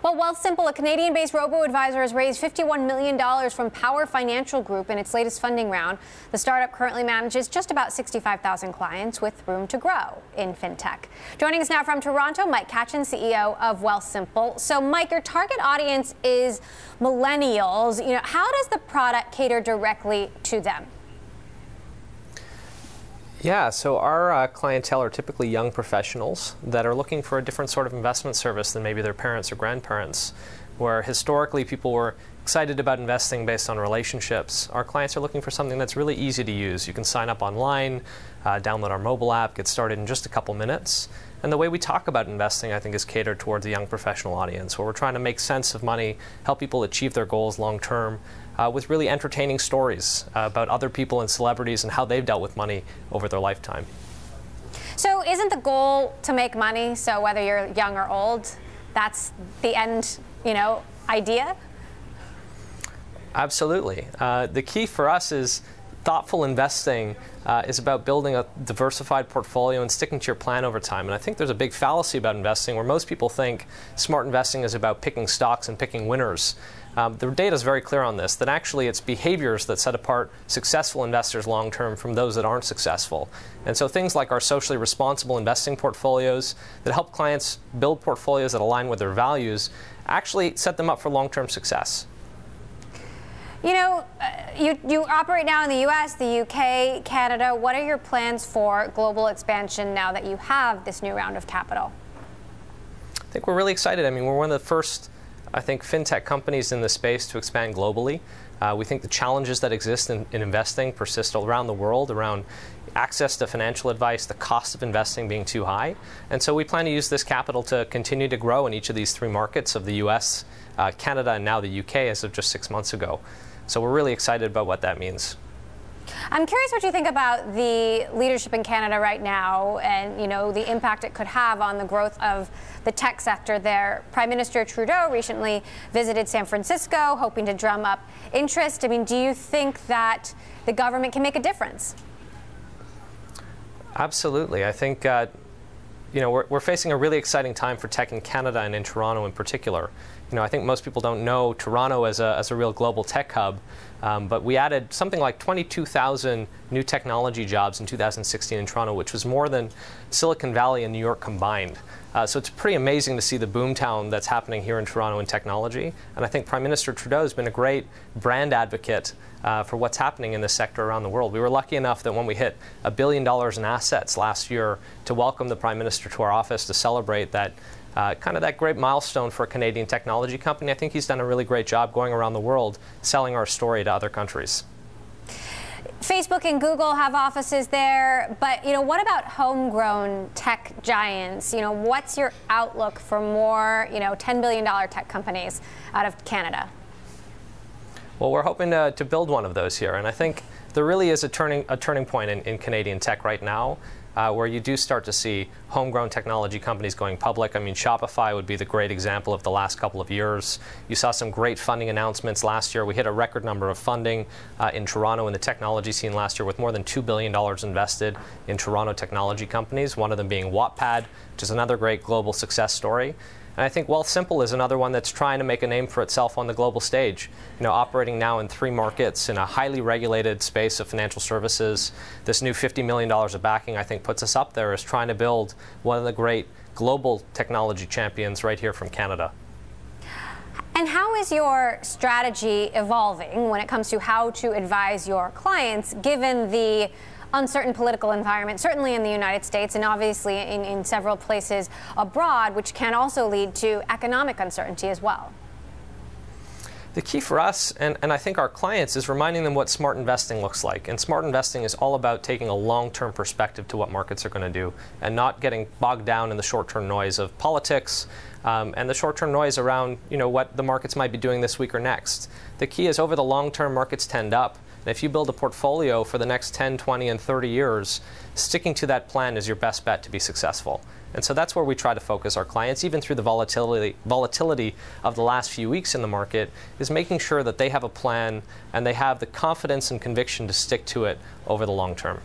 Well, Wealthsimple, a Canadian-based robo-advisor, has raised $51 million from Power Financial Group in its latest funding round. The startup currently manages just about 65,000 clients with room to grow in fintech. Joining us now from Toronto, Mike Katchen, CEO of Wealthsimple. So, Mike, your target audience is millennials. How does the product cater directly to them? Yeah, so our clientele are typically young professionals that are looking for a different sort of investment service than maybe their parents or grandparents, where historically people were excited about investing based on relationships. Our clients are looking for something that's really easy to use. You can sign up online, download our mobile app, get started in just a couple minutes. And the way we talk about investing, I think, is catered towards a young professional audience, where we're trying to make sense of money, help people achieve their goals long term, with really entertaining stories about other people and celebrities and how they've dealt with money over their lifetime. So isn't the goal to make money? So whether you're young or old, that's the end, idea? Absolutely. The key for us is thoughtful investing is about building a diversified portfolio and sticking to your plan over time. And I think there's a big fallacy about investing where most people think smart investing is about picking stocks and picking winners. The data is very clear on this, that actually it's behaviors that set apart successful investors long term from those that aren't successful. And so things like our socially responsible investing portfolios that help clients build portfolios that align with their values actually set them up for long-term success. You operate now in the U.S., the UK, Canada. What are your plans for global expansion now that you have this new round of capital? I think we're really excited. I mean, we're one of the first, fintech companies in the space to expand globally. We think the challenges that exist in investing persist around the world, around access to financial advice, the cost of investing being too high. And so we plan to use this capital to continue to grow in each of these three markets of the U.S., Canada, and now the UK as of just 6 months ago. So we're really excited about what that means. I'm curious what you think about the leadership in Canada right now and, the impact it could have on the growth of the tech sector there. Prime Minister Trudeau recently visited San Francisco, hoping to drum up interest. Do you think that the government can make a difference? Absolutely. I think, we're facing a really exciting time for tech in Canada and in Toronto in particular. I think most people don't know Toronto as a real global tech hub, but we added something like 22,000 new technology jobs in 2016 in Toronto, which was more than Silicon Valley and New York combined. So it's pretty amazing to see the boomtown that's happening here in Toronto in technology. And I think Prime Minister Trudeau has been a great brand advocate for what's happening in this sector around the world. We were lucky enough that when we hit $1 billion in assets last year to welcome the Prime Minister to our office to celebrate that that great milestone for a Canadian technology company. I think he's done a really great job going around the world selling our story to other countries. Facebook and Google have offices there, but what about homegrown tech giants? What's your outlook for more $10 billion tech companies out of Canada? Well, we're hoping to build one of those here, and I think there really is a turning point in Canadian tech right now. Where you do start to see homegrown technology companies going public. Shopify would be the great example of the last couple of years. You saw some great funding announcements last year. We hit a record number of funding in Toronto in the technology scene last year with more than $2 billion invested in Toronto technology companies, one of them being Wattpad, which is another great global success story. And I think Wealthsimple is another one that's trying to make a name for itself on the global stage. Operating now in 3 markets in a highly regulated space of financial services. This new $50 million of backing, I think, puts us up there as trying to build one of the great global technology champions right here from Canada. And how is your strategy evolving when it comes to how to advise your clients, given the uncertain political environment, certainly in the United States and obviously in several places abroad, which can also lead to economic uncertainty as well? The key for us, and I think our clients, is reminding them what smart investing looks like. And smart investing is all about taking a long-term perspective to what markets are going to do and not getting bogged down in the short-term noise of politics and the short-term noise around what the markets might be doing this week or next. The key is over the long term, markets tend up. And if you build a portfolio for the next 10, 20, and 30 years, sticking to that plan is your best bet to be successful. And so that's where we try to focus our clients, even through the volatility of the last few weeks in the market, is making sure that they have a plan and they have the confidence and conviction to stick to it over the long term.